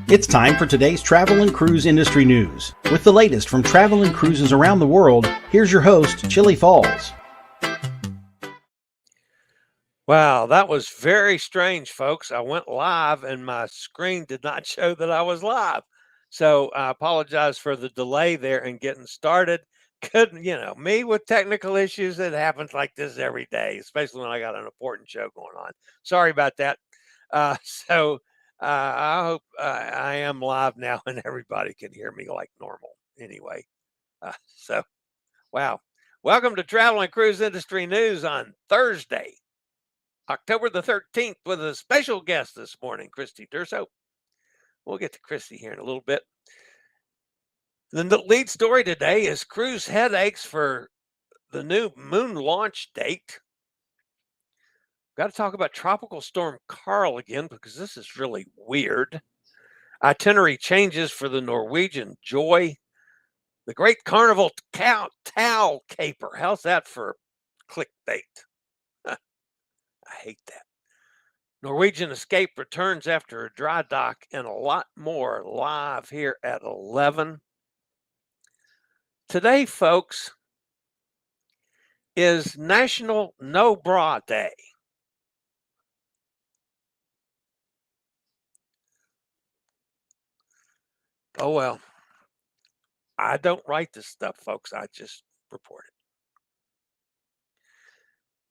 It's time for today's travel and cruise industry news. With the latest from travel and cruises around the world, here's your host, Chillie Falls. Wow, that was very strange, folks. I went live and my screen did not show that I was live. So I apologize for the delay there in getting started. Couldn't, me with technical issues, it happens like this every day, especially when I got an important show going on. Sorry about that. I hope I am live now and everybody can hear me like normal anyway. Wow. Welcome to Travel and Cruise Industry News on Thursday, October the 13th, with a special guest this morning, Christy Durso. We'll get to Kristy here in a little bit. The lead story today is cruise headaches for the new moon launch date. Got to talk about Tropical Storm Karl again because this is really weird. Itinerary changes for the Norwegian Joy. The Great Carnival Towel Caper. How's that for clickbait? I hate that. Norwegian Escape returns after a dry dock, and a lot more live here at 11. Today, folks, is National No Bra Day. Oh, well, I don't write this stuff, folks. I just report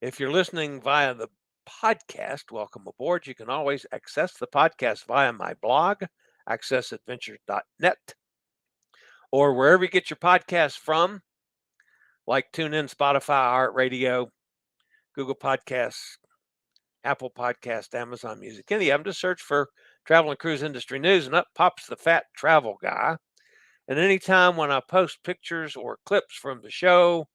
it. If you're listening via the podcast, welcome aboard. You can always access the podcast via my blog, accessadventures.net, or wherever you get your podcasts from, like TuneIn, Spotify, iHeartRadio, Google Podcasts, Apple Podcast, Amazon Music, any of them. Just search for Travel and Cruise Industry News, and up pops the Fat Travel Guy. And anytime when I post pictures or clips from the show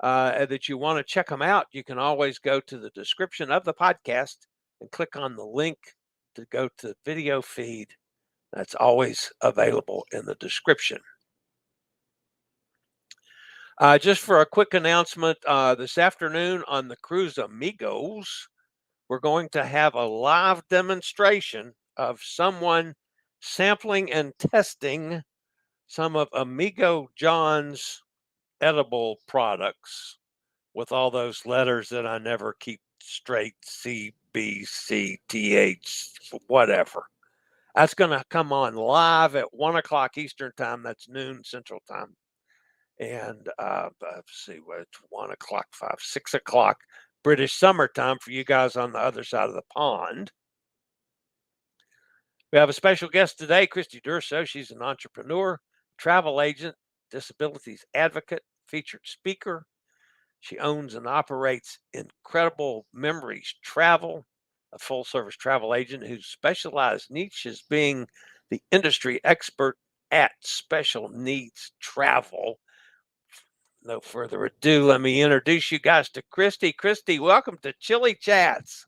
that you want to check them out, you can always go to the description of the podcast and click on the link to go to the video feed. That's always available in the description. Just for a quick announcement, this afternoon on the Cruise Amigos, we're going to have a live demonstration of someone sampling and testing some of Amigo John's edible products with all those letters that I never keep straight, C, B, C, T, H, whatever. That's going to come on live at 1 o'clock Eastern Time. That's noon Central Time. And let's see, it's 1 o'clock, 6 o'clock British summertime for you guys on the other side of the pond. We have a special guest today, Christy Durso. She's an entrepreneur, travel agent, disabilities advocate, featured speaker. She owns and operates Incredible Memories Travel, a full-service travel agent whose specialized niche is being the industry expert at special needs travel. No further ado, let me introduce you guys to Kristy. Kristy, welcome to Chillie Chats.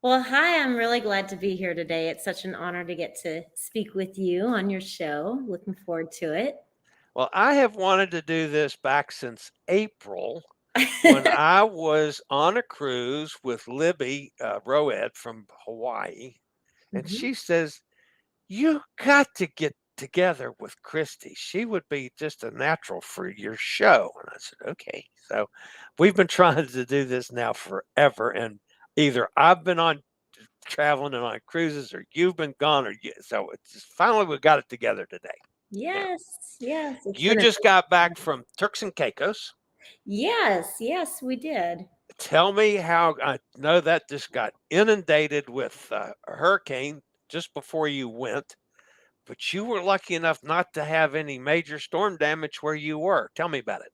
Well, hi, I'm really glad to be here today. It's such an honor to get to speak with you on your show. Looking forward to it. Well, I have wanted to do this back since April when I was on a cruise with Libby Roed from Hawaii. And she says, you got to get together with Kristy. She would be just a natural for your show. And I said, okay. So we've been trying to do this now forever. And either I've been on traveling and on cruises or you've been gone or you. So it's just, finally we got it together today. Yes. You just got back from Turks and Caicos. Yes, we did. Tell me how. I know that just got inundated with a hurricane just before you went, but you were lucky enough not to have any major storm damage where you were. Tell me about it.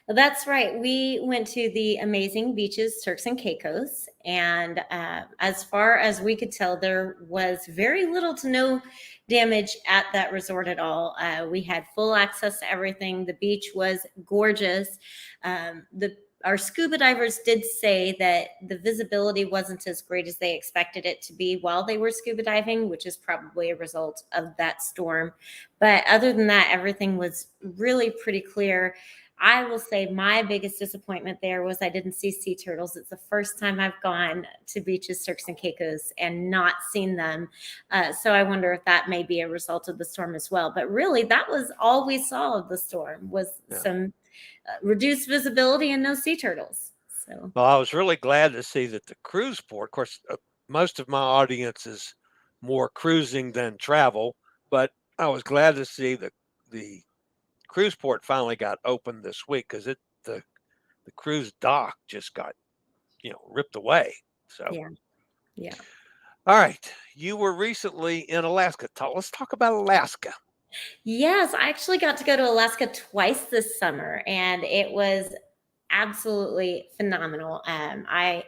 Well, that's right. We went to the amazing beaches, Turks and Caicos, and as far as we could tell, there was very little to no damage at that resort at all. We had full access to everything. The beach was gorgeous. Our scuba divers did say that the visibility wasn't as great as they expected it to be while they were scuba diving, which is probably a result of that storm. But other than that, everything was really pretty clear. I will say my biggest disappointment there was I didn't see sea turtles. It's the first time I've gone to beaches, Turks and Caicos and not seen them. So I wonder if that may be a result of the storm as well. But really, that was all we saw of the storm was some reduced visibility and no sea turtles. So, well, I was really glad to see that the cruise port, of course, most of my audience is more cruising than travel, but I was glad to see the cruise port finally got open this week because the cruise dock just got ripped away. So yeah. All right, you were recently in Alaska. Let's talk about Alaska. Yes, I actually got to go to Alaska twice this summer, and it was absolutely phenomenal. I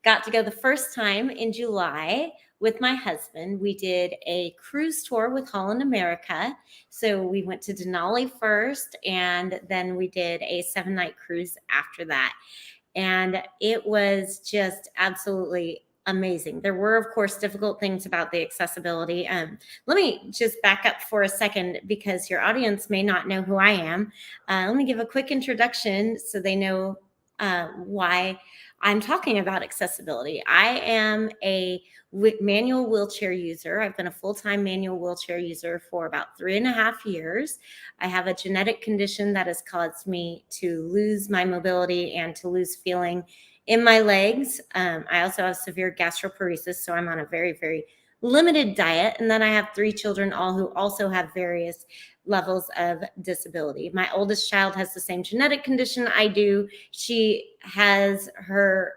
got to go the first time in July with my husband. We did a cruise tour with Holland America. So we went to Denali first, and then we did a 7-night cruise after that. And it was just absolutely amazing. There were, of course, difficult things about the accessibility. Let me just back up for a second because your audience may not know who I am. Let me give a quick introduction so they know why I'm talking about accessibility. I am a manual wheelchair user. I've been a full-time manual wheelchair user for about 3.5 years. I have a genetic condition that has caused me to lose my mobility and to lose feeling in my legs. I also have severe gastroparesis, so I'm on a very, very limited diet. And then I have 3 children, all who also have various levels of disability. My oldest child has the same genetic condition I do. She has her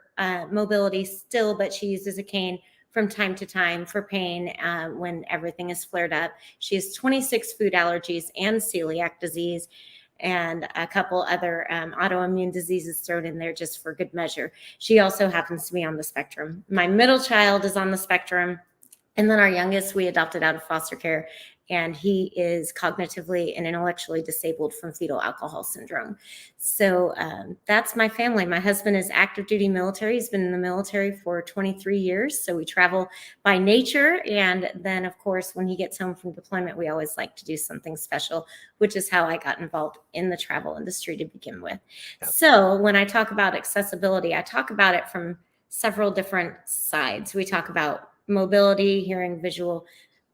mobility still, but she uses a cane from time to time for pain when everything is flared up. She has 26 food allergies and celiac disease and a couple other autoimmune diseases thrown in there just for good measure. She also happens to be on the spectrum. My middle child is on the spectrum. And then our youngest, we adopted out of foster care, and he is cognitively and intellectually disabled from fetal alcohol syndrome. So that's my family. My husband is active duty military. He's been in the military for 23 years. So we travel by nature. And then, of course, when he gets home from deployment, we always like to do something special, which is how I got involved in the travel industry to begin with. Yep. So when I talk about accessibility, I talk about it from several different sides. We talk about mobility, hearing, visual,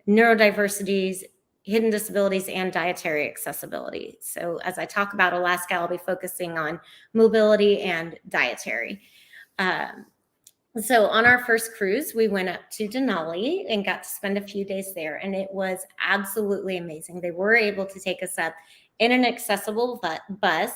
neurodiversities, hidden disabilities, and dietary accessibility. So as I talk about Alaska, I'll be focusing on mobility and dietary. So on our first cruise, we went up to Denali and got to spend a few days there, and it was absolutely amazing. They were able to take us up in an accessible bus,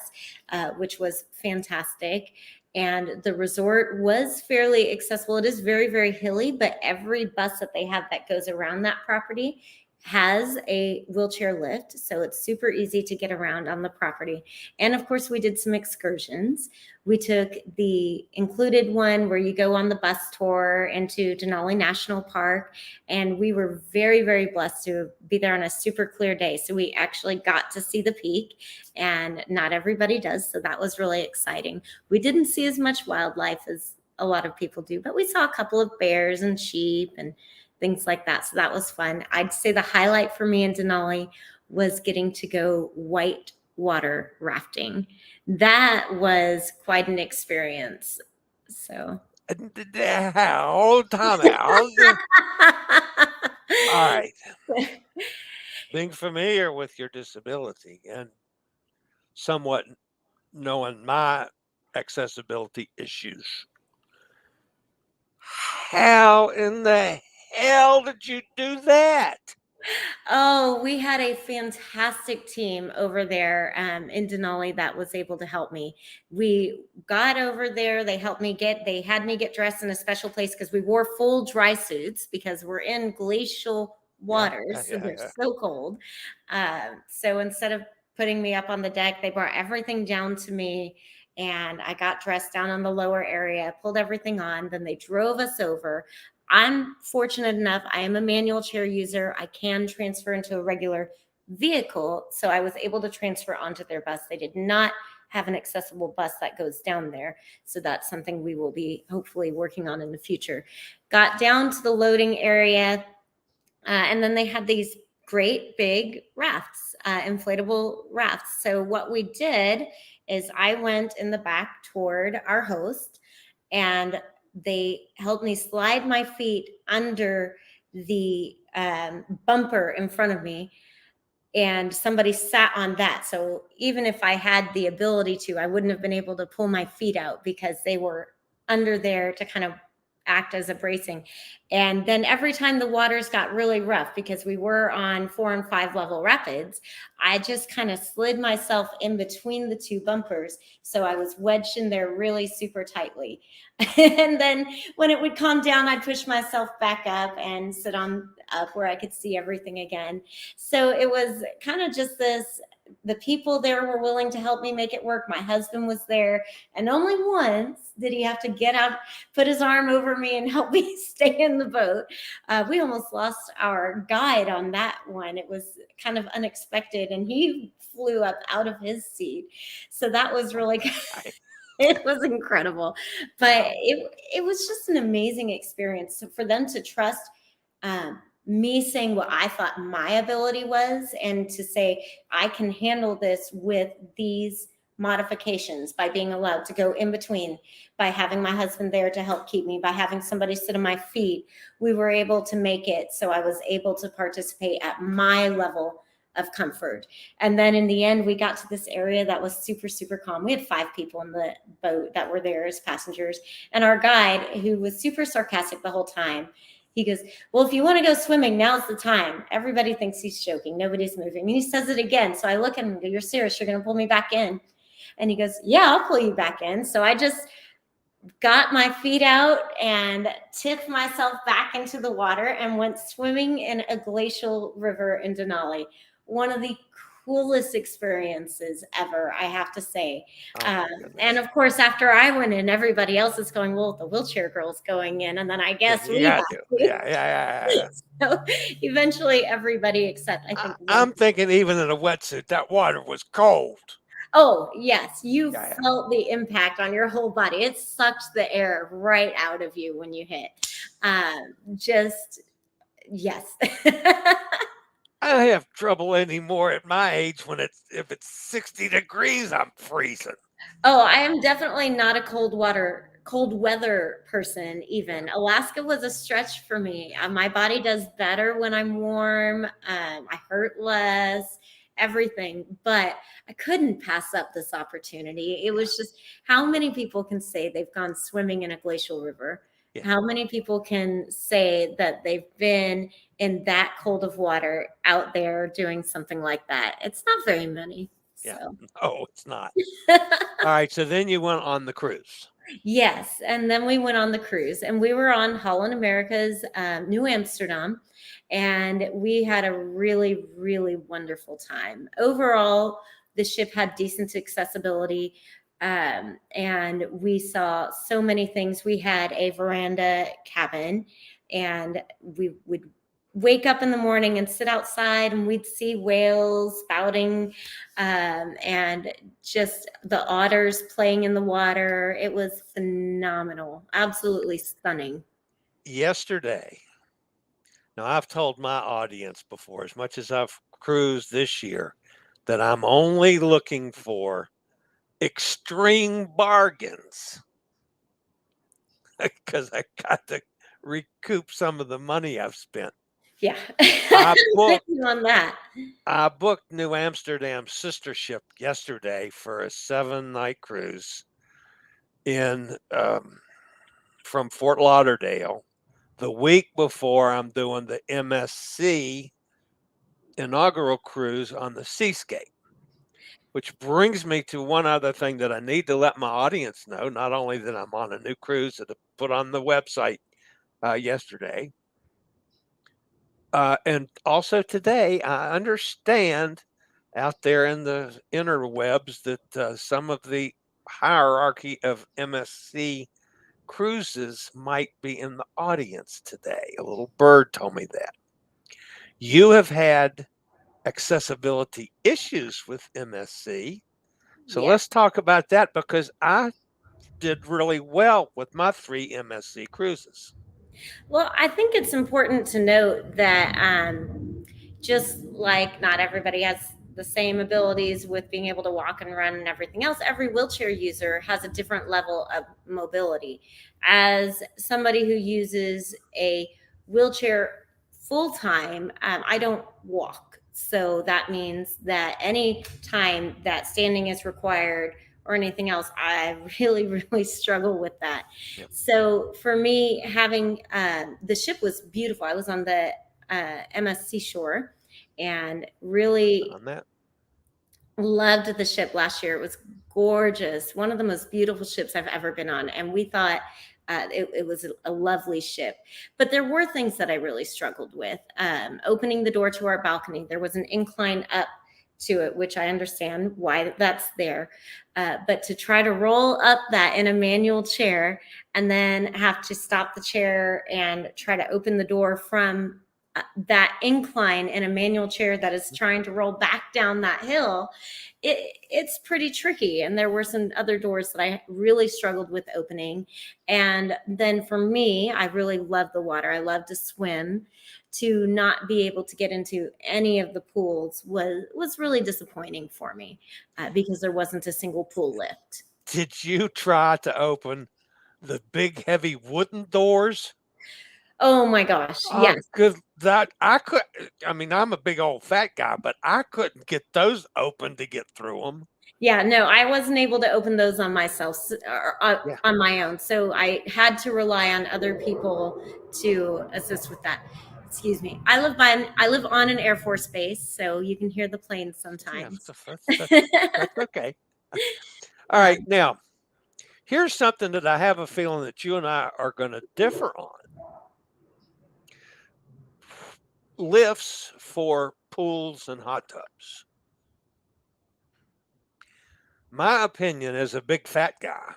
which was fantastic. And the resort was fairly accessible. It is very, very hilly, but every bus that they have that goes around that property has a wheelchair lift. So it's super easy to get around on the property. And of course, we did some excursions. We took the included one where you go on the bus tour into Denali National Park. And we were very, very blessed to be there on a super clear day. So we actually got to see the peak, and not everybody does. So that was really exciting. We didn't see as much wildlife as a lot of people do, but we saw a couple of bears and sheep and things like that. So that was fun. I'd say the highlight for me in Denali was getting to go white water rafting. That was quite an experience. So. Time out. All right. Being familiar with your disability and somewhat knowing my accessibility issues, how in the hell did you do that? Oh, we had a fantastic team over there in Denali that was able to help me. We got over there. They had me get dressed in a special place because we wore full dry suits because we're in glacial waters. So they're so cold. So instead of putting me up on the deck, they brought everything down to me. And I got dressed down on the lower area, pulled everything on. Then they drove us over. I'm fortunate enough, I am a manual chair user. I can transfer into a regular vehicle. So I was able to transfer onto their bus. They did not have an accessible bus that goes down there. So that's something we will be hopefully working on in the future. Got down to the loading area, and then they had these great big rafts, inflatable rafts. So what we did is I went in the back toward our host, and they helped me slide my feet under the bumper in front of me, and somebody sat on that. So even if I had the ability to, I wouldn't have been able to pull my feet out because they were under there to kind of act as a bracing. And then every time the waters got really rough, because we were on 4 and 5 level rapids, I just kind of slid myself in between the two bumpers. So I was wedged in there really super tightly. And then when it would calm down, I'd push myself back up and sit on up where I could see everything again. So it was kind of just this, the people there were willing to help me make it work. My husband was there, and only once did he have to get out, put his arm over me and help me stay in the boat. We almost lost our guide on that one. It was kind of unexpected, and he flew up out of his seat. So that was really good. It was incredible, but it was just an amazing experience. So for them to trust me saying what I thought my ability was, and to say, I can handle this with these modifications, by being allowed to go in between, by having my husband there to help keep me, by having somebody sit on my feet, we were able to make it so I was able to participate at my level of comfort. And then in the end, we got to this area that was super, super calm. We had 5 people in the boat that were there as passengers. And our guide, who was super sarcastic the whole time, he goes, well, if you want to go swimming, now's the time. Everybody thinks he's joking. Nobody's moving. And he says it again. So I look at him and go, you're serious? You're going to pull me back in? And he goes, yeah, I'll pull you back in. So I just got my feet out and tipped myself back into the water and went swimming in a glacial river in Denali. One of the coolest experiences ever, I have to say. And of course, after I went in, everybody else is going, well, the wheelchair girl's going in, and then I guess we have to. Yeah. So eventually everybody except I think I'm thinking even in a wetsuit, that water was cold. Oh, yes. You felt the impact on your whole body. It sucked the air right out of you when you hit. Yes. I have trouble anymore at my age when if it's 60 degrees, I'm freezing. Oh, I am definitely not a cold weather person even. Alaska was a stretch for me. My body does better when I'm warm. I hurt less, everything, but I couldn't pass up this opportunity. It was just, how many people can say they've gone swimming in a glacial river? Yeah. How many people can say that they've been in that cold of water out there doing something like that? It's not very many. Yeah. So. No, it's not. All right. So then you went on the cruise. Yes. And then we went on the cruise, and we were on Holland America's New Amsterdam, and we had a really, really wonderful time. Overall, the ship had decent accessibility, and we saw so many things. We had a veranda cabin, and we would wake up in the morning and sit outside, and we'd see whales spouting, and just the otters playing in the water. It was phenomenal, absolutely stunning. Yesterday, now I've told my audience before, as much as I've cruised this year, that I'm only looking for extreme bargains because I got to recoup some of the money I've spent. Yeah. I booked New Amsterdam's sister ship yesterday for a 7-night cruise from Fort Lauderdale. The week before, I'm doing the MSC inaugural cruise on the Seascape, which brings me to one other thing that I need to let my audience know. Not only that I'm on a new cruise that I put on the website yesterday, and also today, I understand out there in the interwebs that some of the hierarchy of MSC cruises might be in the audience today. A little bird told me that. You have had accessibility issues with MSC. So let's talk about that, because I did really well with my 3 MSC cruises. Well, I think it's important to note that just like not everybody has the same abilities with being able to walk and run and everything else. Every wheelchair user has a different level of mobility. As somebody who uses a wheelchair full time, I don't walk. So that means that any time that standing is required or anything else, I really, really struggle with that. Yep. So for me, having the ship was beautiful. I was on the MSC shore and really On that. loved the ship last year. It was gorgeous. One of the most beautiful ships I've ever been on. And we thought it was a lovely ship. But there were things that I really struggled with. Opening the door to our balcony, there was an incline up to it, which I understand why that's there. But to try to roll up that in a manual chair and then have to stop the chair and try to open the door from that incline in a manual chair that is trying to roll back down that hill, it's pretty tricky. And there were some other doors that I really struggled with opening. And then for me, I really love the water. I love to swim. To not be able to get into any of the pools was really disappointing for me because there wasn't a single pool lift. Did you try to open the big heavy wooden doors? Oh my gosh, yes. Because that I could. I mean, I'm a big old fat guy, but I couldn't get those open to get through them. Yeah, no, I wasn't able to open those on myself Yeah. on my own. So I had to rely on other people to assist with that. Excuse me. I live on an Air Force base, so you can hear the planes Yeah, sometimes. that's okay. All right, now here's something that I have a feeling that you and I are going to differ on. Lifts for pools and hot tubs. My opinion as a big fat guy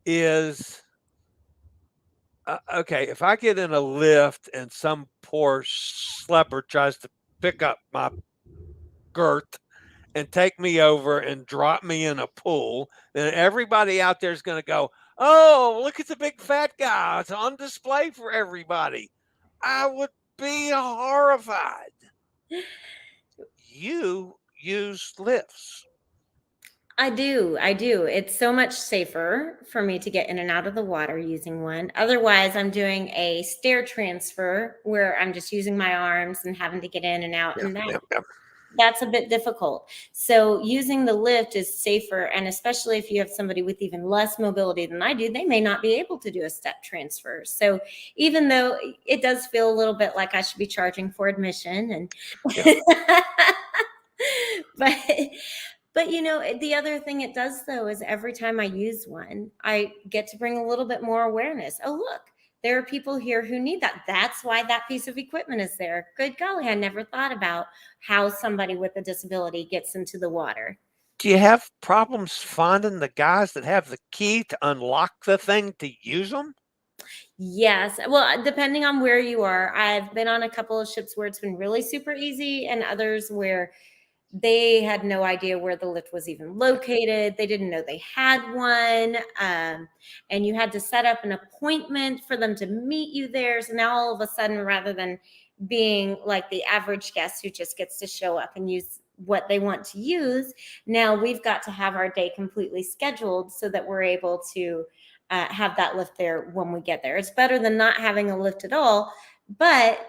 is okay, if I get in a lift and some poor schlepper tries to pick up my girth and take me over and drop me in a pool, then everybody out there is going to go, oh, look at the big fat guy. It's on display for everybody. I would be horrified. You use lifts. I do. It's so much safer for me to get in and out of the water using one. Otherwise, I'm doing a stair transfer where I'm just using my arms and having to get in and out. And that's a bit difficult. So using the lift is safer. And especially if you have somebody with even less mobility than I do, they may not be able to do a step transfer. So even though it does feel a little bit like I should be charging for admission and but you know, the other thing it does though is every time I use one, I get to bring a little bit more awareness. Oh, look, there are people here who need that. That's why that piece of equipment is there. Good golly, I never thought about how somebody with a disability gets into the water. Do you have problems finding the guys that have the key to unlock the thing to use them? Yes. Well, depending on where you are, I've been on a couple of ships where it's been really super easy and others where they had no idea where the lift was even located. They didn't know they had one. And you had to set up an appointment for them to meet you there. So now all of a sudden, rather than being like the average guest who just gets to show up and use what they want to use, now we've got to have our day completely scheduled so that we're able to have that lift there when we get there. It's better than not having a lift at all, but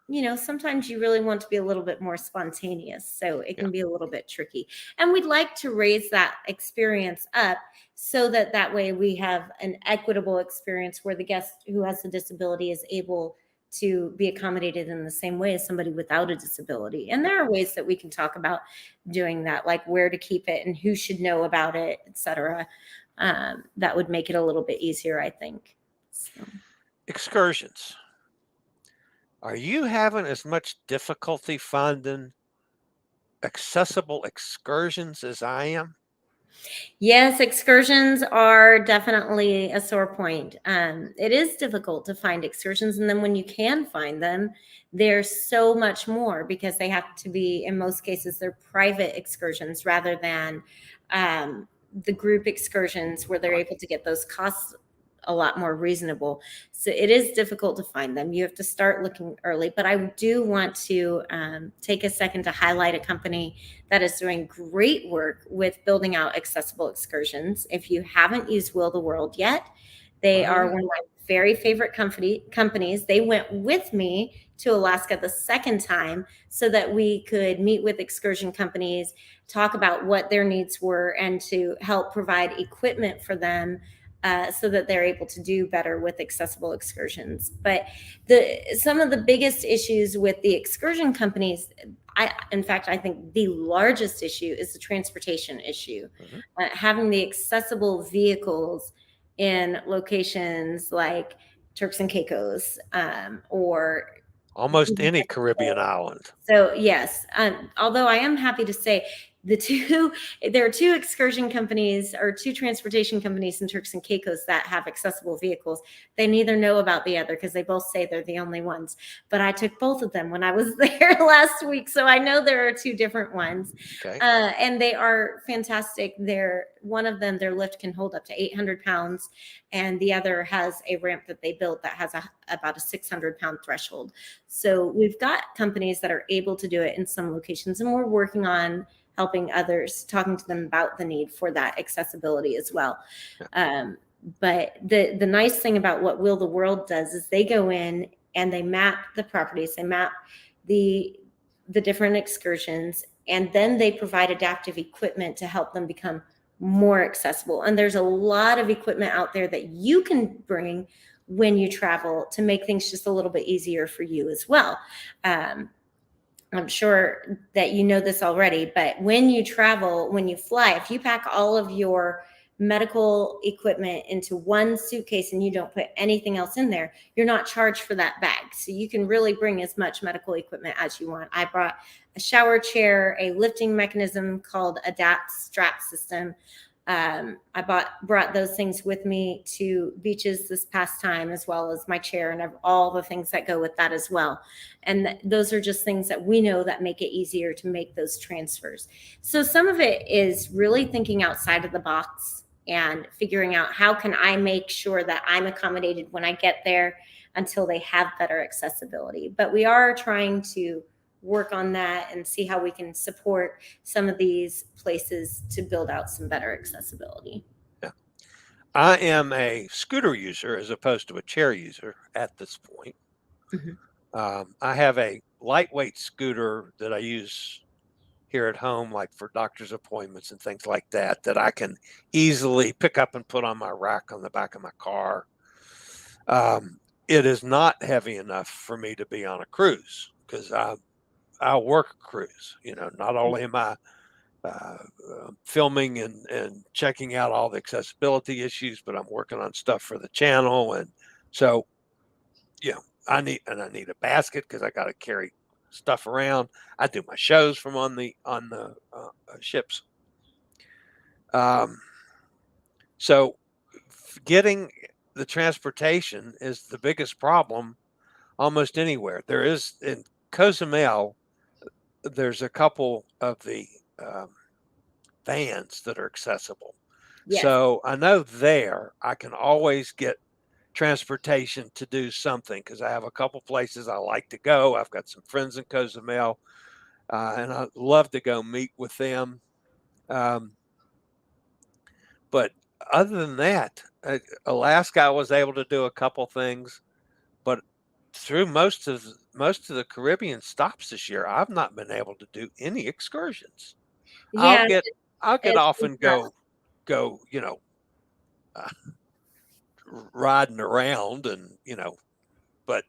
you know, sometimes you really want to be a little bit more spontaneous. So it can be a little bit tricky. And we'd like to raise that experience up so that that way we have an equitable experience where the guest who has a disability is able to be accommodated in the same way as somebody without a disability. And there are ways that we can talk about doing that, like where to keep it and who should know about it, et cetera. That would make it a little bit easier, I think. So. Excursions. Are you having as much difficulty finding accessible excursions as I am? Yes, excursions are definitely a sore point. It is difficult to find excursions. And then when you can find them, there's so much more because they have to be, in most cases, they're private excursions rather than the group excursions where they're able to get those costs a lot more reasonable. So it is difficult to find them. You have to start looking early. But I do want to take a second to highlight a company that is doing great work with building out accessible excursions. If you haven't used Will the World yet, they are one of my very favorite companies. They went with me to Alaska the second time so that we could meet with excursion companies, talk about what their needs were, and to help provide equipment for them so that they're able to do better with accessible excursions. But some of the biggest issues with the excursion companies, in fact, I think the largest issue is the transportation issue. Having the accessible vehicles in locations like Turks and Caicos or almost any Caribbean island. So yes, although I am happy to say there are two excursion companies or two transportation companies in Turks and Caicos that have accessible vehicles. They neither know about the other because they both say they're the only ones. But I took both of them when I was there last week, so I know there are two different ones. Okay. And they are fantastic. One of them, their lift can hold up to 800 pounds, and the other has a ramp that they built that has about a 600-pound threshold. So we've got companies that are able to do it in some locations, and we're working on helping others, talking to them about the need for that accessibility as well. But the nice thing about what Will the World does is they go in and they map the properties, they map the different excursions, and then they provide adaptive equipment to help them become more accessible. And there's a lot of equipment out there that you can bring when you travel to make things just a little bit easier for you as well. I'm sure that you know this already, but when you travel, when you fly, if you pack all of your medical equipment into one suitcase and you don't put anything else in there, you're not charged for that bag. So you can really bring as much medical equipment as you want. I brought a shower chair, a lifting mechanism called Adapt strap system. I brought those things with me to beaches this past time, as well as my chair and all the things that go with that as well. And those are just things that we know that make it easier to make those transfers. So some of it is really thinking outside of the box and figuring out how can I make sure that I'm accommodated when I get there until they have better accessibility. But we are trying to work on that and see how we can support some of these places to build out some better accessibility. Yeah. I am a scooter user as opposed to a chair user at this point. I have a lightweight scooter that I use here at home, like for doctor's appointments and things like that, that I can easily pick up and put on my rack on the back of my car. It is not heavy enough for me to be on a cruise because I work a cruise. Not only am I filming and checking out all the accessibility issues, but I'm working on stuff for the channel. And so, I need a basket because I got to carry stuff around. I do my shows from on the ships. So getting the transportation is the biggest problem almost anywhere. There is in Cozumel, there's a couple of the vans that are accessible. Yes. So I know there I can always get transportation to do something because I have a couple places I like to go. I've got some friends in Cozumel and I'd love to go meet with them. But other than that, Alaska, I was able to do a couple things, but through most of the Caribbean stops this year, I've not been able to do any excursions. Yeah, I'll get off and go, riding around and, but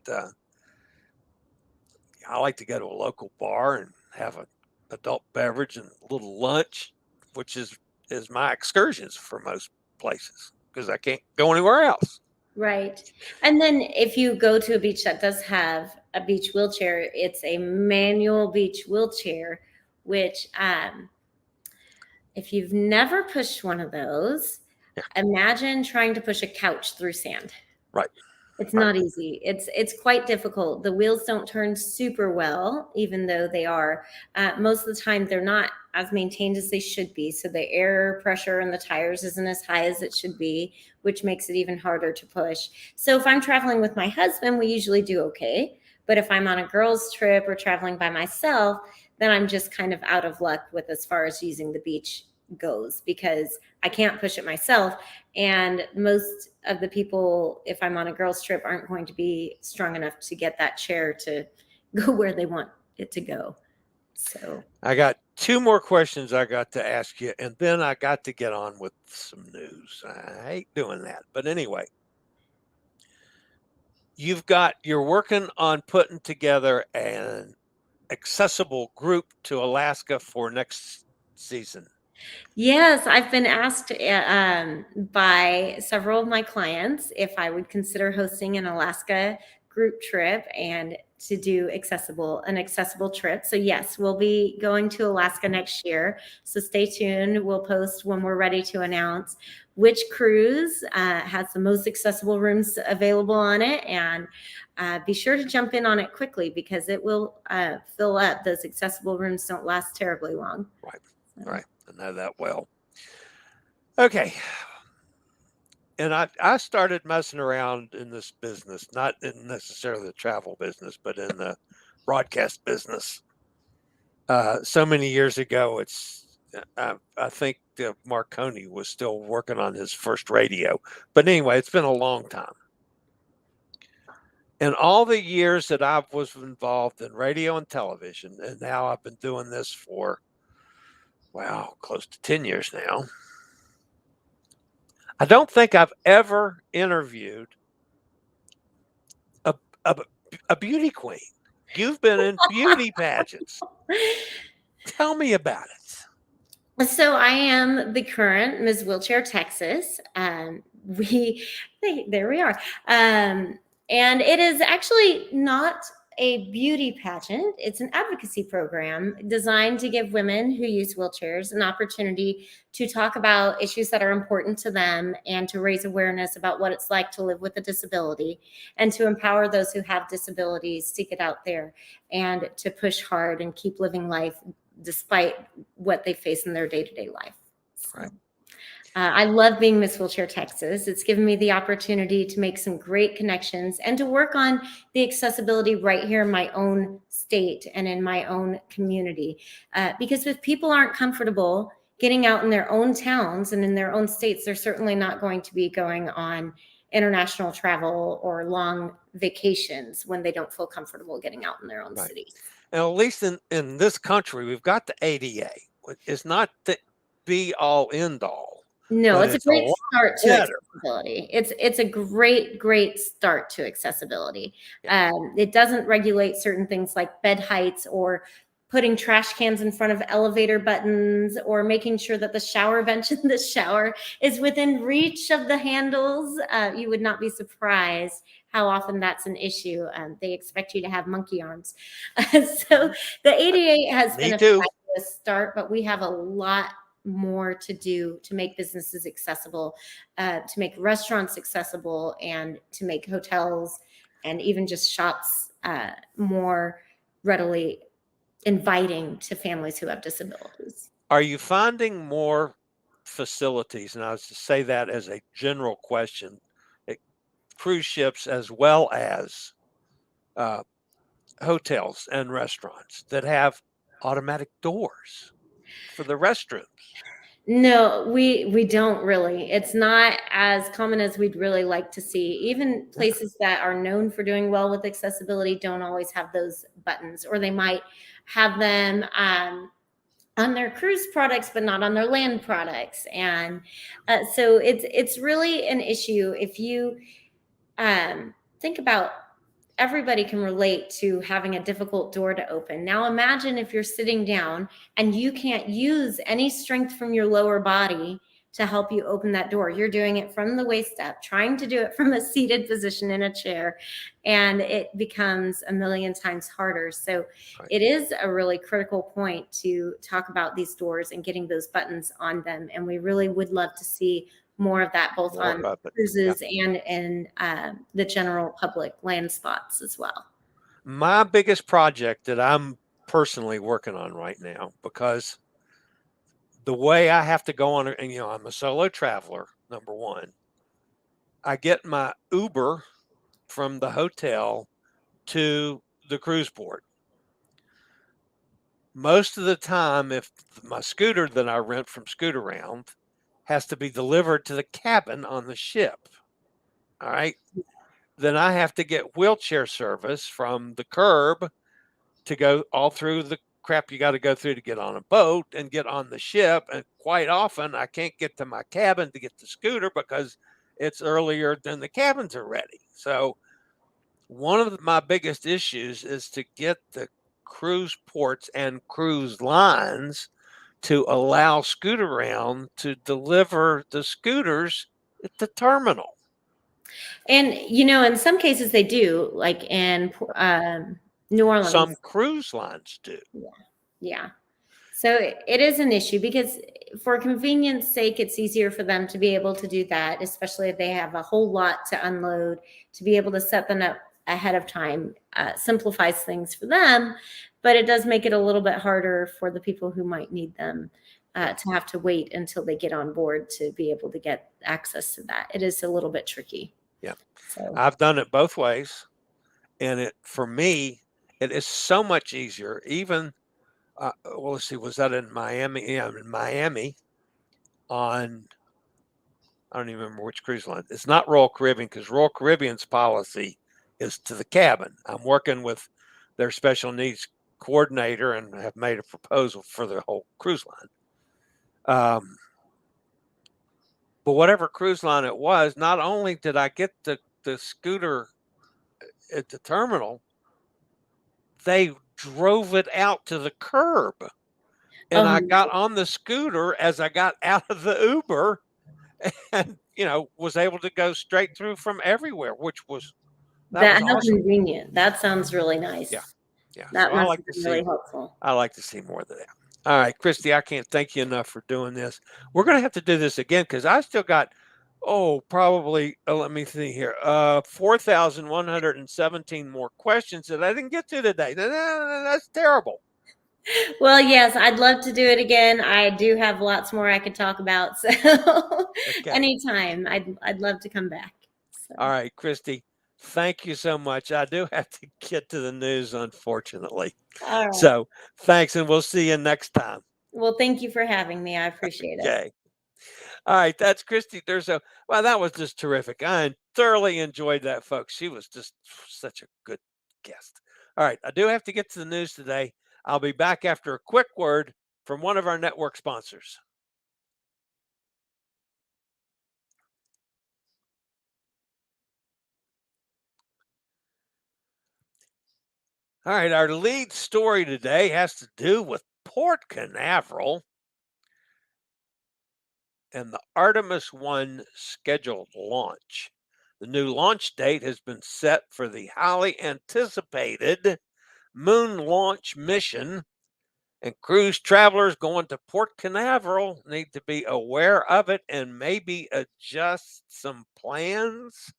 I like to go to a local bar and have an adult beverage and a little lunch, which is my excursions for most places because I can't go anywhere else. Right. And then if you go to a beach that does have a beach wheelchair, it's a manual beach wheelchair, which if you've never pushed one of those, imagine trying to push a couch through sand. Right. It's not easy. It's quite difficult. The wheels don't turn super well, even though they are. Most of the time, they're not as maintained as they should be. So the air pressure in the tires isn't as high as it should be, which makes it even harder to push. So if I'm traveling with my husband, we usually do okay. But if I'm on a girls' trip or traveling by myself, then I'm just kind of out of luck with as far as using the beach goes, because I can't push it myself. And most of the people, if I'm on a girls' trip, aren't going to be strong enough to get that chair to go where they want it to go. So I got 2 more questions I got to ask you, and then I got to get on with some news. I hate doing that. But anyway, you're working on putting together an accessible group to Alaska for next season. yes, I've been asked by several of my clients if I would consider hosting an Alaska group trip and to do an accessible trip. So yes, we'll be going to Alaska next year. So stay tuned. We'll post when we're ready to announce which cruise has the most accessible rooms available on it, and be sure to jump in on it quickly because it will fill up. Those accessible rooms don't last terribly long. Right. Right. I know that well. Okay. And I started messing around in this business, not in necessarily the travel business, but in the broadcast business. So many years ago, I think Marconi was still working on his first radio. But anyway, it's been a long time. And all the years that I was involved in radio and television, and now I've been doing this for, wow, close to 10 years now. I don't think I've ever interviewed a beauty queen. You've been in beauty pageants. Tell me about it. So I am the current Ms. Wheelchair Texas. There we are. And it is actually not a beauty pageant. It's an advocacy program designed to give women who use wheelchairs an opportunity to talk about issues that are important to them and to raise awareness about what it's like to live with a disability, and to empower those who have disabilities to get out there and to push hard and keep living life despite what they face in their day-to-day life. So, right. I love being Miss Wheelchair Texas. It's given me the opportunity to make some great connections and to work on the accessibility right here in my own state and in my own community. Because if people aren't comfortable getting out in their own towns and in their own states, they're certainly not going to be going on international travel or long vacations when they don't feel comfortable getting out in their own cities. And at least in this country, we've got the ADA. It's not the be all end all. No, it's a great start to accessibility. It's a great start to accessibility. It doesn't regulate certain things like bed heights or putting trash cans in front of elevator buttons or making sure that the shower bench in the shower is within reach of the handles. You would not be surprised how often that's an issue. They expect you to have monkey arms. So the ADA has been a fabulous start, but we have a lot more to do to make businesses accessible, to make restaurants accessible, and to make hotels and even just shops more readily inviting to families who have disabilities. Are you finding more facilities, and I was to say that as a general question, cruise ships as well as hotels and restaurants that have automatic doors for the restrooms? No, we don't really. It's not as common as we'd really like to see. Even places that are known for doing well with accessibility don't always have those buttons, or they might have them on their cruise products, but not on their land products. And so it's really an issue. If you think about, everybody can relate to having a difficult door to open. Now imagine if you're sitting down and you can't use any strength from your lower body to help you open that door. You're doing it from the waist up, trying to do it from a seated position in a chair, and it becomes a million times harder. So it is a really critical point to talk about these doors and getting those buttons on them. And we really would love to see more of that, both More on of it. cruises and in the general public land spots as well. My biggest project that I'm personally working on right now, because the way I have to go on, and I'm a solo traveler, number one. I get my Uber from the hotel to the cruise port. Most of the time, if my scooter that I rent from Scootaround has to be delivered to the cabin on the ship, all right, then I have to get wheelchair service from the curb to go all through the crap you got to go through to get on a boat and get on the ship. And quite often I can't get to my cabin to get the scooter because it's earlier than the cabins are ready. So one of my biggest issues is to get the cruise ports and cruise lines to allow Scootaround to deliver the scooters at the terminal. And in some cases they do, like in New Orleans. Some cruise lines do. Yeah. So it is an issue because for convenience sake, it's easier for them to be able to do that, especially if they have a whole lot to unload. To be able to set them up ahead of time simplifies things for them, but it does make it a little bit harder for the people who might need them to have to wait until they get on board to be able to get access to that. It is a little bit tricky. Yeah. So I've done it both ways. And for me, it is so much easier. Even, well, let's see, was that in Miami? Yeah, in Miami on, I don't even remember which cruise line. It's not Royal Caribbean because Royal Caribbean's policy is to the cabin. I'm working with their special needs coordinator and have made a proposal for the whole cruise line. But whatever cruise line it was, not only did I get the scooter at the terminal, they drove it out to the curb. And I got on the scooter as I got out of the Uber and, was able to go straight through from everywhere, which was, that was how awesome. convenient. That sounds really nice. Yeah. That So must have been really helpful. I like to see more of that. All right, Kristy, I can't thank you enough for doing this. We're going to have to do this again because I still got, probably, let me see here, 4,117 more questions that I didn't get to today. That's terrible. Well, yes, I'd love to do it again. I do have lots more I could talk about. So Okay. Anytime, I'd love to come back. So. All right, Kristy, thank you so much. I do have to get to the news, unfortunately. All right. So thanks, and we'll see you next time. Well, thank you for having me. I appreciate it. Okay. All right, that's Christy Durso. Well, that was just terrific. I thoroughly enjoyed that, folks. She was just such a good guest. All right, I do have to get to the news today. I'll be back after a quick word from one of our network sponsors. All right, our lead story today has to do with Port Canaveral and the Artemis I scheduled launch. The new launch date has been set for the highly anticipated moon launch mission, and cruise travelers going to Port Canaveral need to be aware of it and maybe adjust some plans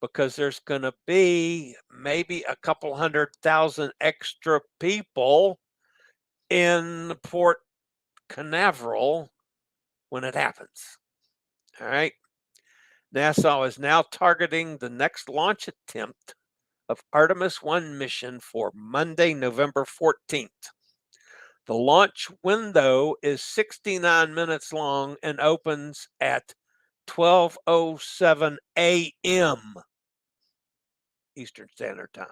because there's going to be maybe a couple 100,000 extra people in Port Canaveral when it happens. All right. NASA is now targeting the next launch attempt of Artemis I mission for Monday, November 14th. The launch window is 69 minutes long and opens at 12:07 a.m. Eastern Standard Time.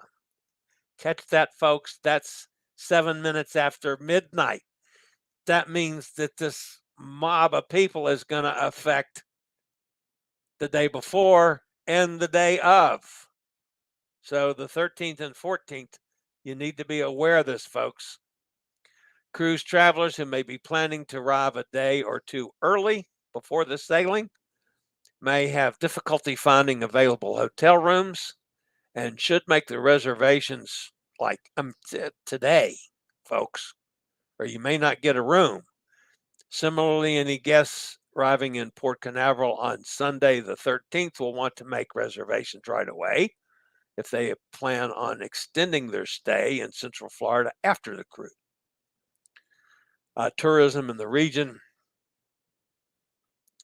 Catch that, folks. That's 7 minutes after midnight. That means that this mob of people is going to affect the day before and the day of. So the 13th and 14th, you need to be aware of this, folks. Cruise travelers who may be planning to arrive a day or two early before the sailing may have difficulty finding available hotel rooms and should make the reservations like today, folks, or you may not get a room. Similarly, any guests arriving in Port Canaveral on Sunday the 13th will want to make reservations right away if they plan on extending their stay in Central Florida after the cruise. Tourism in the region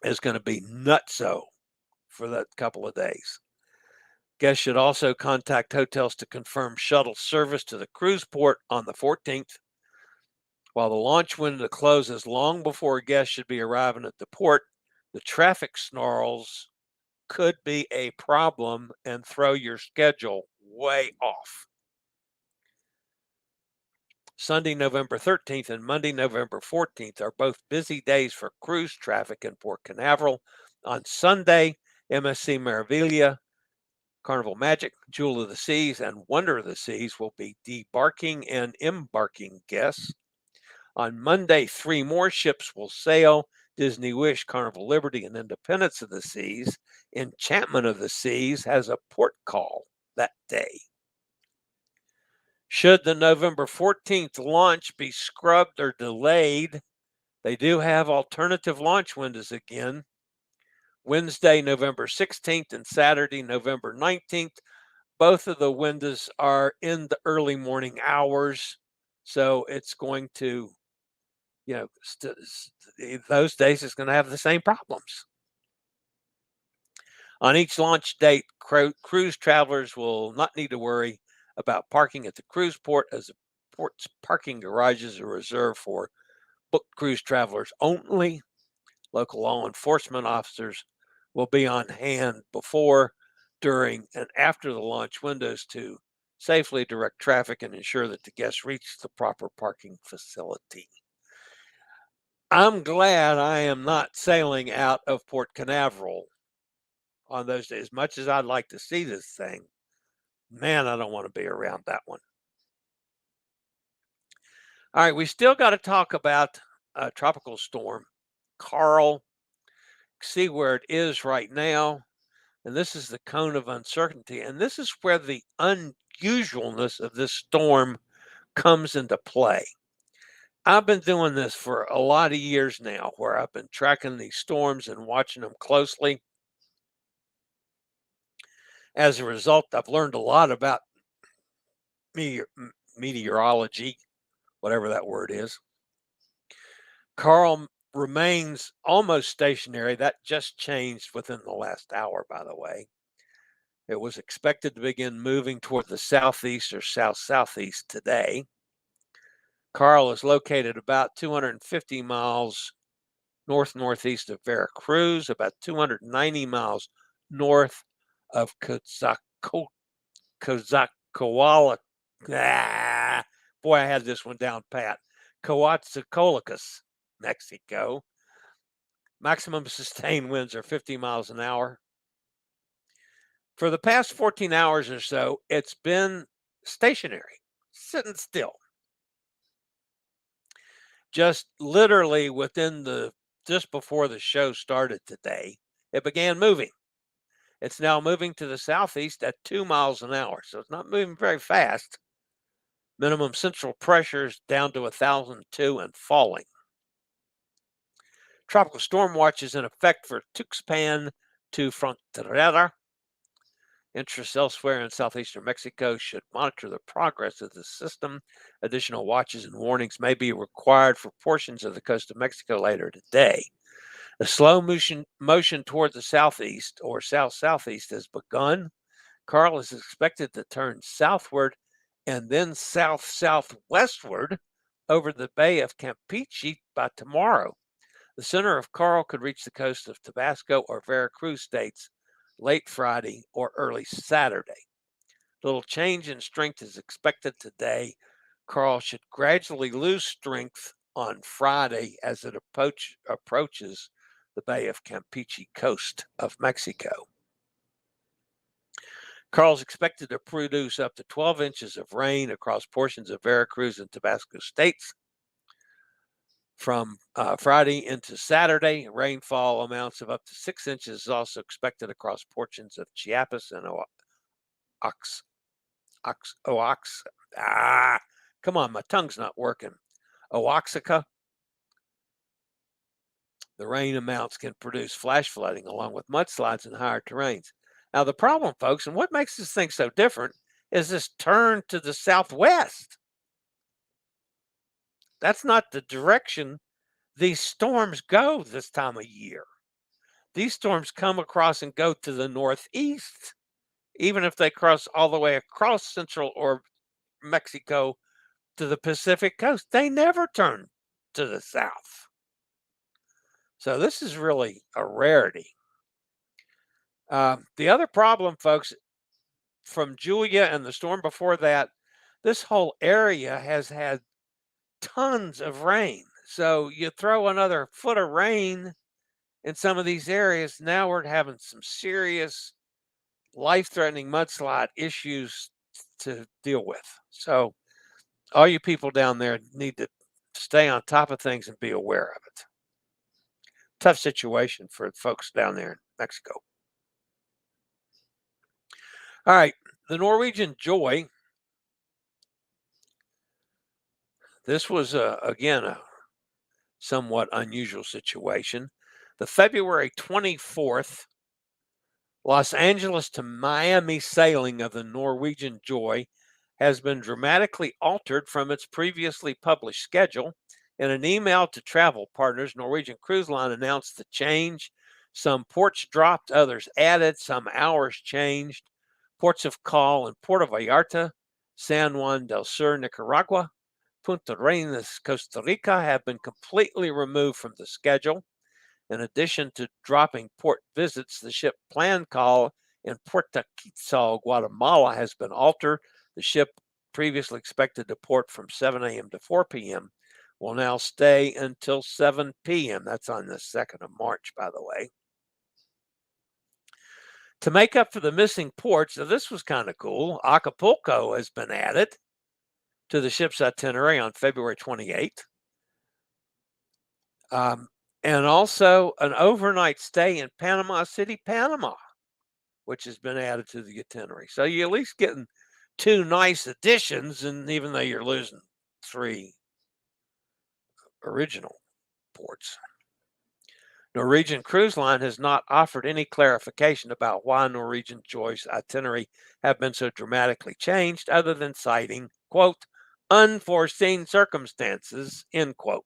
is going to be nutso for that couple of days. Guests should also contact hotels to confirm shuttle service to the cruise port on the 14th. While the launch window closes long before guests should be arriving at the port, the traffic snarls could be a problem and throw your schedule way off. Sunday, November 13th and Monday, November 14th are both busy days for cruise traffic in Port Canaveral. On Sunday, MSC Meraviglia, Carnival Magic, Jewel of the Seas, and Wonder of the Seas will be debarking and embarking guests. On Monday, 3 more ships will sail: Disney Wish, Carnival Liberty, and Independence of the Seas. Enchantment of the Seas has a port call that day. Should the November 14th launch be scrubbed or delayed, they do have alternative launch windows again. Wednesday, November 16th and Saturday, November 19th. Both of the windows are in the early morning hours, so it's going to, those days it's going to have the same problems. On each launch date, cruise travelers will not need to worry about parking at the cruise port, as the port's parking garages are reserved for booked cruise travelers only. Local law enforcement officers will be on hand before, during, and after the launch windows to safely direct traffic and ensure that the guests reach the proper parking facility. I'm glad I am not sailing out of Port Canaveral on those days. As much as I'd like to see this thing, man, I don't want to be around that one. All right, we still got to talk about a tropical storm, Karl. See where it is right now. And this is the cone of uncertainty. And this is where the unusualness of this storm comes into play. I've been doing this for a lot of years now, where I've been tracking these storms and watching them closely. As a result, I've learned a lot about meteorology, whatever that word is. Karl remains almost stationary. That just changed within the last hour, by the way. It was expected to begin moving toward the southeast or south-southeast today. Karl is located about 250 miles north-northeast of Veracruz, about 290 miles north of Coatzacoalcos. Boy, I had this one down pat. Coatzacoalcos, Mexico. Maximum sustained winds are 50 miles an hour. For the past 14 hours or so, it's been stationary, sitting still. Just literally just before the show started today, it began moving. It's now moving to the southeast at 2 miles an hour, so it's not moving very fast. Minimum central pressure is down to 1,002 and falling. Tropical storm watch is in effect for Tuxpan to Frontera. Interests elsewhere in southeastern Mexico should monitor the progress of the system. Additional watches and warnings may be required for portions of the coast of Mexico later today. A slow motion toward the southeast or south-southeast has begun. Karl is expected to turn southward and then south-southwestward over the Bay of Campeche by tomorrow. The center of Karl could reach the coast of Tabasco or Veracruz states late Friday or early Saturday. Little change in strength is expected today. Karl should gradually lose strength on Friday as it approaches the Bay of Campeche coast of Mexico. Karl's expected to produce up to 12 inches of rain across portions of Veracruz and Tabasco states. From Friday into Saturday, rainfall amounts of up to 6 inches is also expected across portions of Chiapas and come on, my tongue's not working. Oaxaca. The rain amounts can produce flash flooding along with mudslides in higher terrains. Now, the problem, folks, and what makes this thing so different is this turn to the southwest. That's not the direction these storms go this time of year. These storms come across and go to the northeast, even if they cross all the way across central or Mexico to the Pacific coast. They never turn to the south. So this is really a rarity. The other problem, folks, from Julia and the storm before that, this whole area has had tons of rain. So you throw another foot of rain in some of these areas, now we're having some serious life-threatening mudslide issues to deal with. So all you people down there need to stay on top of things and be aware of it. Tough situation for folks down there in Mexico. All right, the Norwegian Joy. This was, again, a somewhat unusual situation. The February 24th Los Angeles to Miami sailing of the Norwegian Joy has been dramatically altered from its previously published schedule. In an email to travel partners, Norwegian Cruise Line announced the change. Some ports dropped, others added, some hours changed. Ports of call in Puerto Vallarta, San Juan del Sur, Nicaragua, Punta Arenas, Costa Rica have been completely removed from the schedule. In addition to dropping port visits, the ship plan call in Puerto Quetzal, Guatemala has been altered. The ship, previously expected to port from 7 a.m. to 4 p.m., will now stay until 7 p.m. That's on the 2nd of March, by the way. To make up for the missing ports, now this was kind of cool. Acapulco has been added to the ship's itinerary on February 28th. And also an overnight stay in Panama City, Panama, which has been added to the itinerary. So you're at least getting 2 nice additions, and even though you're losing 3 original ports. Norwegian Cruise Line has not offered any clarification about why Norwegian Joy's itinerary have been so dramatically changed, other than citing, quote, unforeseen circumstances, end quote.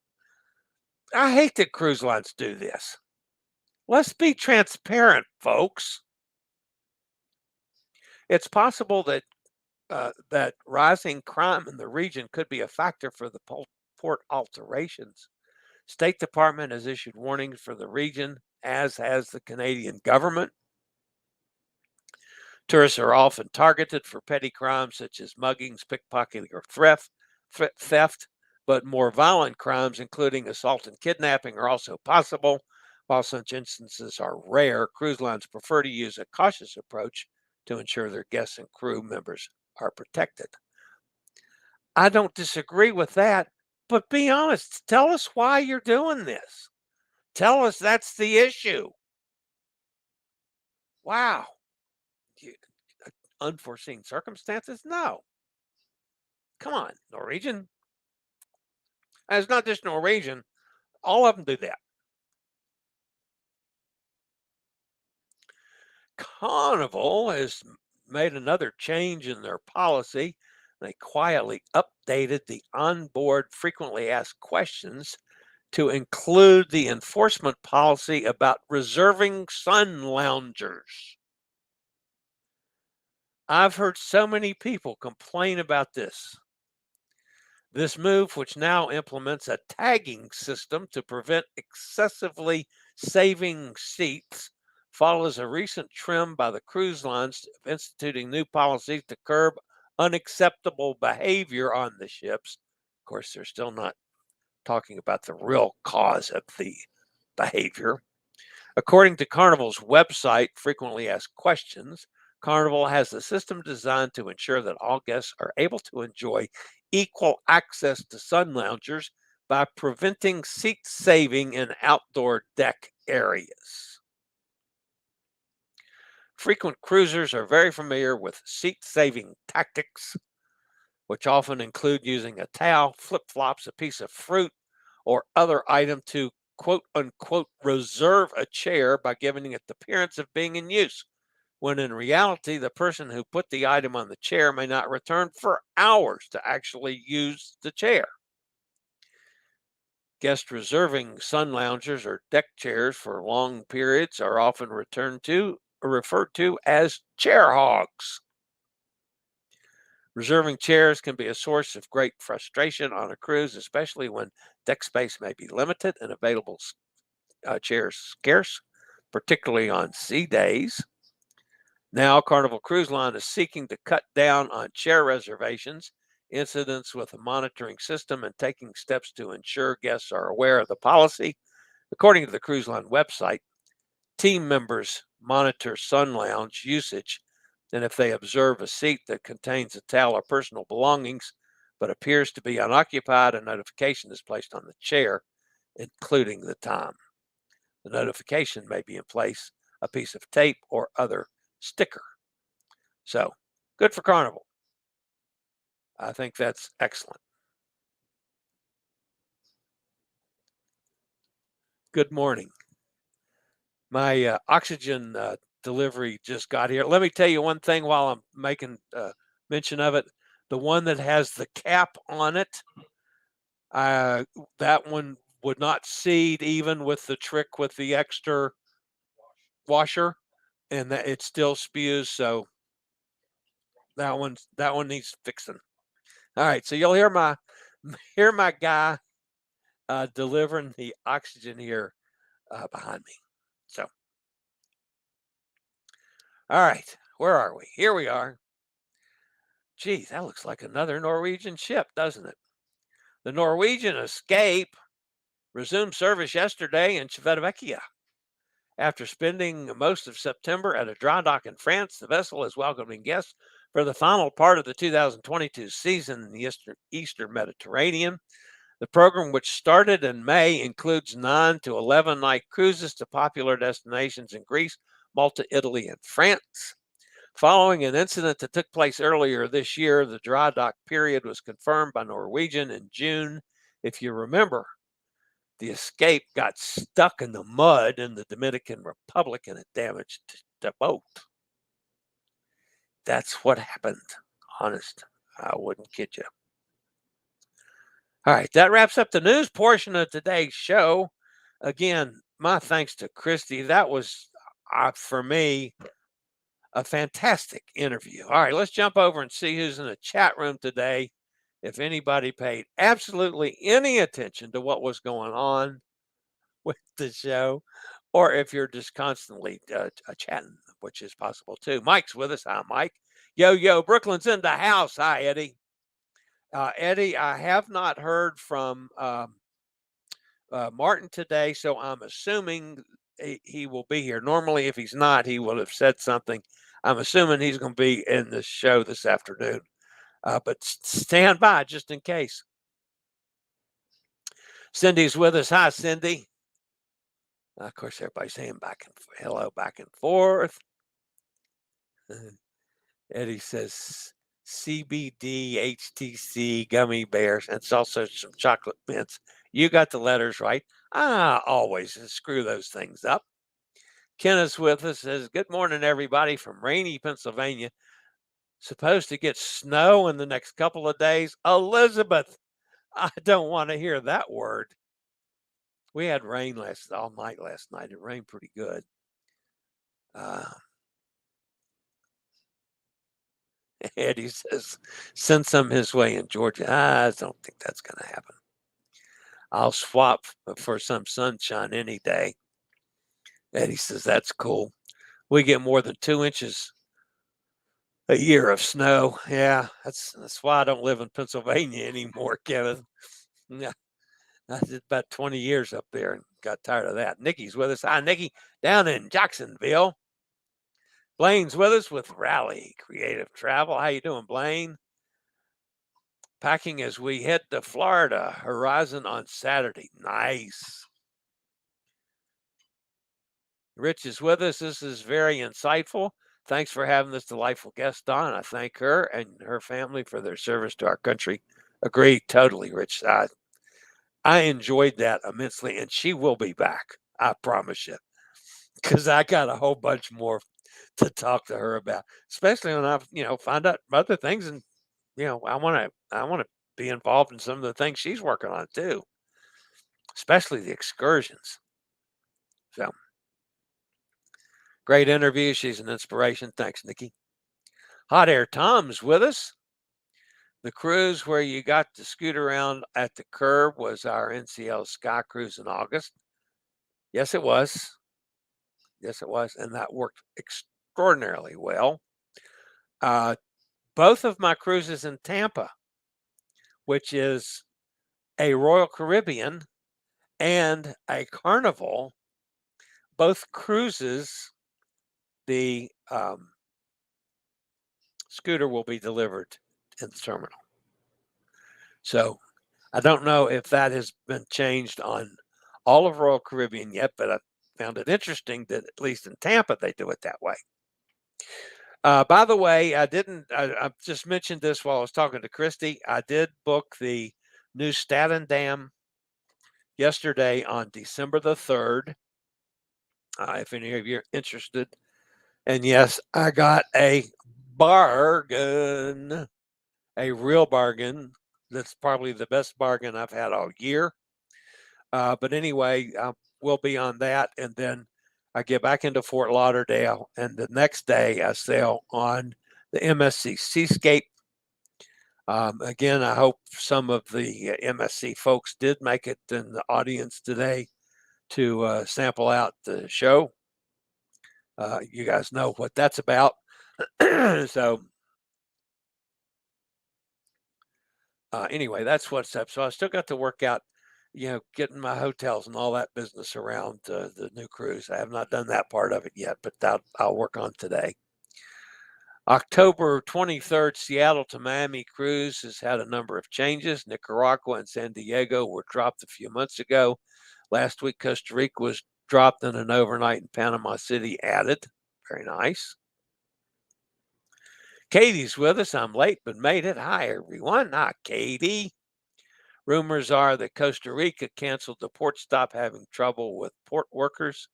I hate that cruise lines do this. Let's be transparent, folks. It's possible that that rising crime in the region could be a factor for the port alterations. State Department has issued warnings for the region, as has the Canadian government. Tourists are often targeted for petty crimes such as muggings, pickpocketing, or theft, but more violent crimes, including assault and kidnapping, are also possible. While such instances are rare, cruise lines prefer to use a cautious approach to ensure their guests and crew members are protected. I don't disagree with that, but be honest. Tell us why you're doing this. Tell us that's the issue. Wow. Unforeseen circumstances? No. Come on, Norwegian. And it's not just Norwegian. All of them do that. Carnival has made another change in their policy. They quietly updated the onboard frequently asked questions to include the enforcement policy about reserving sun loungers. I've heard so many people complain about this. This move, which now implements a tagging system to prevent excessively saving seats, follows a recent trend by the cruise lines instituting new policies to curb unacceptable behavior on the ships. Of course, they're still not talking about the real cause of the behavior. According to Carnival's website, Frequently Asked Questions, Carnival has a system designed to ensure that all guests are able to enjoy equal access to sun loungers by preventing seat saving in outdoor deck areas. Frequent cruisers are very familiar with seat-saving tactics, which often include using a towel, flip-flops, a piece of fruit, or other item to, quote-unquote reserve a chair by giving it the appearance of being in use, when in reality, the person who put the item on the chair may not return for hours to actually use the chair. Guests reserving sun loungers or deck chairs for long periods are often referred to as chair hogs. Reserving chairs can be a source of great frustration on a cruise, especially when deck space may be limited and available chairs scarce, particularly on sea days. Now, Carnival Cruise Line is seeking to cut down on chair reservations, incidents with a monitoring system, and taking steps to ensure guests are aware of the policy. According to the cruise line website, team members monitor sun lounge usage, and if they observe a seat that contains a towel or personal belongings but appears to be unoccupied, a notification is placed on the chair, including the time. The notification may be in place a piece of tape or other sticker. So, good for Carnival. I think that's excellent. Good morning. My oxygen delivery just got here. Let me tell you one thing while I'm making mention of it. The one that has the cap on it, that one would not seed even with the trick with the extra washer, and that it still spews. So that one needs fixing. All right, so you'll hear my guy delivering the oxygen here behind me. So, all right, where are we? Here we are. Geez, that looks like another Norwegian ship, doesn't it? The Norwegian Escape resumed service yesterday in Civitavecchia. After spending most of September at a dry dock in France, the vessel is welcoming guests for the final part of the 2022 season in the Eastern Mediterranean. The program, which started in May, includes 9 to 11 night cruises to popular destinations in Greece, Malta, Italy, and France. Following an incident that took place earlier this year, the dry dock period was confirmed by Norwegian in June. If you remember, the Escape got stuck in the mud in the Dominican Republic and it damaged the boat. That's what happened. Honest, I wouldn't kid you. All right, that wraps up the news portion of today's show. Again, my thanks to Kristy. That was, for me, a fantastic interview. All right, let's jump over and see who's in the chat room today. If anybody paid absolutely any attention to what was going on with the show, or if you're just constantly chatting, which is possible too. Mike's with us. Hi, Mike. Yo, Brooklyn's in the house. Hi, Eddie. Eddie, I have not heard from Martin today, so I'm assuming he will be here. Normally, if he's not, he will have said something. I'm assuming he's going to be in the show this afternoon, but stand by just in case. Cindy's with us. Hi, Cindy. Of course, everybody's saying hello back and forth. Eddie says CBD, HTC, gummy bears, and it's also some chocolate mints. You got the letters right. I always screw those things up. Kenneth's with us, says, good morning, everybody from rainy Pennsylvania. Supposed to get snow in the next couple of days. Elizabeth, I don't want to hear that word. We had rain all night last night. It rained pretty good. Eddie says, send some his way in Georgia. I don't think that's going to happen. I'll swap for some sunshine any day. Eddie says, that's cool. We get more than 2 inches a year of snow. Yeah, that's why I don't live in Pennsylvania anymore, Kevin. Yeah, I did about 20 years up there and got tired of that. Nikki's with us. Hi, Nikki, down in Jacksonville. Blaine's with us with Rally Creative Travel. How you doing, Blaine? Packing as we head to Florida Horizon on Saturday. Nice. Rich is with us. This is very insightful. Thanks for having this delightful guest on. I thank her and her family for their service to our country. Agreed, totally, Rich. I enjoyed that immensely, and she will be back. I promise you, because I got a whole bunch more to talk to her about, especially when I, find out other things, and I want to be involved in some of the things she's working on too, especially the excursions. So great interview. She's an inspiration. Thanks, Nikki. Hot Air Tom's with us. The cruise where you got to scoot around at the curb was our NCL Sky Cruise in August. Yes, it was. Yes, it was. And that worked extraordinarily well. Both of my cruises in Tampa, which is a Royal Caribbean and a Carnival, both cruises, the scooter will be delivered in the terminal. So I don't know if that has been changed on all of Royal Caribbean yet, but I found it interesting that at least in Tampa, they do it that way. By the way, I just mentioned this while I was talking to Kristy. I did book the new Staten Dam yesterday on December the 3rd. If any of you are interested. And yes, I got a bargain, a real bargain. That's probably the best bargain I've had all year. But anyway, we'll be on that. And then I get back into Fort Lauderdale. And the next day I sail on the MSC Seascape. Again, I hope some of the MSC folks did make it in the audience today to sample out the show. You guys know what that's about. So anyway, that's what's up. So I still got to work out, getting my hotels and all that business around the new cruise. I have not done that part of it yet, but that I'll work on today. October 23rd, Seattle to Miami cruise has had a number of changes. Nicaragua and San Diego were dropped a few months ago. Last week, Costa Rica was dropped and an overnight in Panama City added. Very nice. Katie's with us. I'm late, but made it. Hi, everyone. Hi, Katie. Rumors are that Costa Rica canceled the port stop, having trouble with port workers.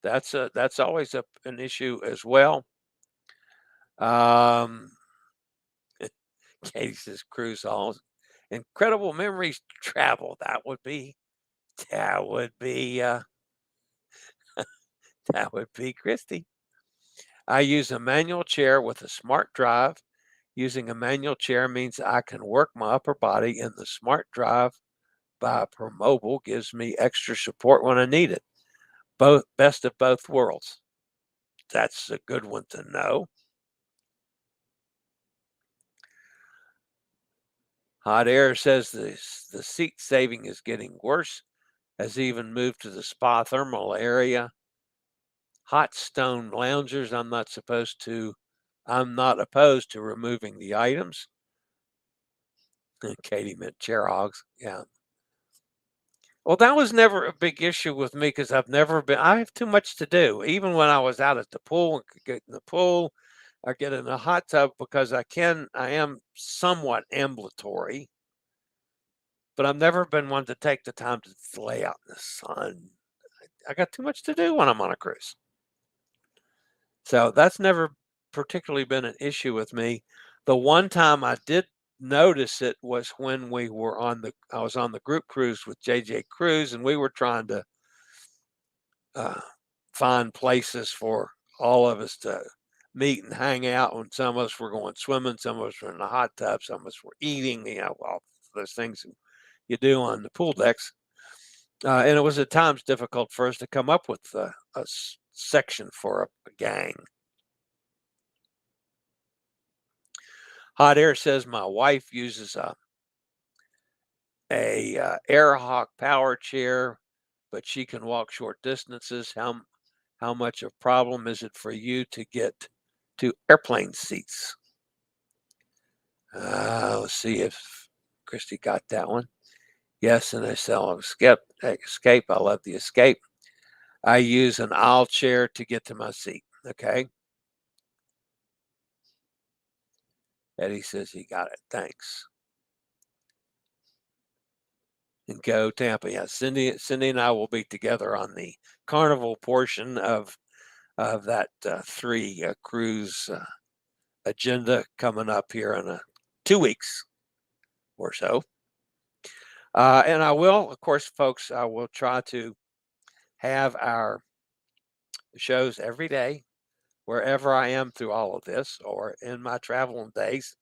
That's always an issue as well. Katie says cruise halls, incredible memories to travel. That would be Kristy. I use a manual chair with a smart drive. Using a manual chair means I can work my upper body, and the smart drive by ProMobile gives me extra support when I need it. Best of both worlds. That's a good one to know. Hot Air says the seat saving is getting worse, has even moved to the spa thermal area. Hot stone loungers, I'm not opposed to removing the items. Katie meant chair hogs. Yeah. Well, that was never a big issue with me because I have too much to do. Even when I was out at the pool and could get in the pool or get in a hot tub because I am somewhat ambulatory, but I've never been one to take the time to lay out in the sun. I got too much to do when I'm on a cruise. So that's never particularly been an issue with me. The one time I did notice it was when I was on the group cruise with JJ Cruise, and we were trying to find places for all of us to meet and hang out. When some of us were going swimming, some of us were in the hot tub, some of us were eating, all those things you do on the pool decks. And it was at times difficult for us to come up with a section for a gang. Hot Air says my wife uses a Airhawk power chair, but she can walk short distances. How much of a problem is it for you to get to airplane seats? Let's see if Kristy got that one. Yes, and I sell Escape. I love the Escape. I use an aisle chair to get to my seat. Okay. Eddie says he got it. Thanks. and go Tampa. Yeah, Cindy and I will be together on the Carnival portion of that 3 cruise agenda coming up here in 2 weeks or so. And I will, of course, folks, I will try to have our shows every day, wherever I am through all of this, or in my traveling days,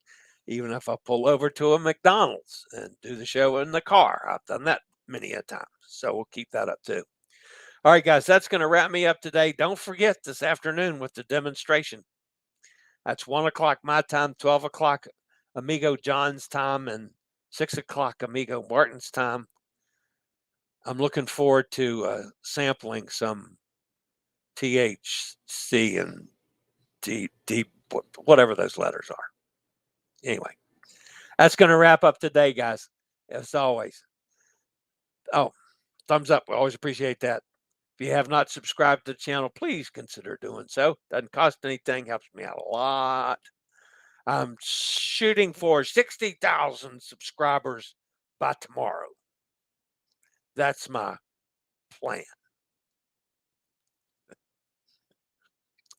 even if I pull over to a McDonald's and do the show in the car. I've done that many a time. So we'll keep that up too. All right, guys, that's going to wrap me up today. Don't forget this afternoon with the demonstration. That's 1 o'clock my time, 12 o'clock Amigo John's time, and 6 o'clock Amigo Martin's time. I'm looking forward to sampling some THC and D, whatever those letters are. Anyway, that's going to wrap up today, guys. As always. Oh, thumbs up. We always appreciate that. If you have not subscribed to the channel, please consider doing so. Doesn't cost anything. Helps me out a lot. I'm shooting for 60,000 subscribers by tomorrow. That's my plan.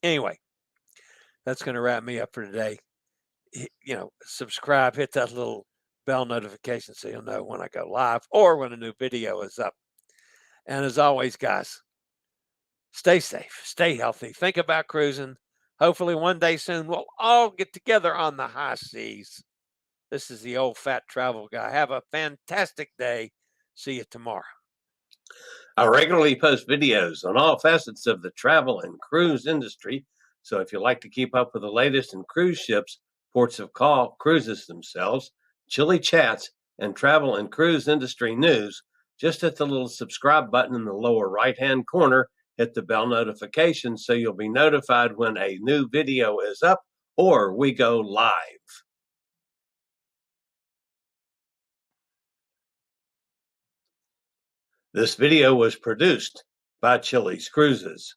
Anyway, that's going to wrap me up for today. Subscribe, hit that little bell notification so you'll know when I go live or when a new video is up. And as always, guys, stay safe, stay healthy, think about cruising. Hopefully one day soon we'll all get together on the high seas. This is the old fat travel guy. Have a fantastic day. See you tomorrow. I regularly post videos on all facets of the travel and cruise industry. So if you like to keep up with the latest in cruise ships, ports of call, cruises themselves, Chillie chats, and travel and cruise industry news, just hit the little subscribe button in the lower right-hand corner. Hit the bell notification so you'll be notified when a new video is up or we go live. This video was produced by Chillie's Cruises.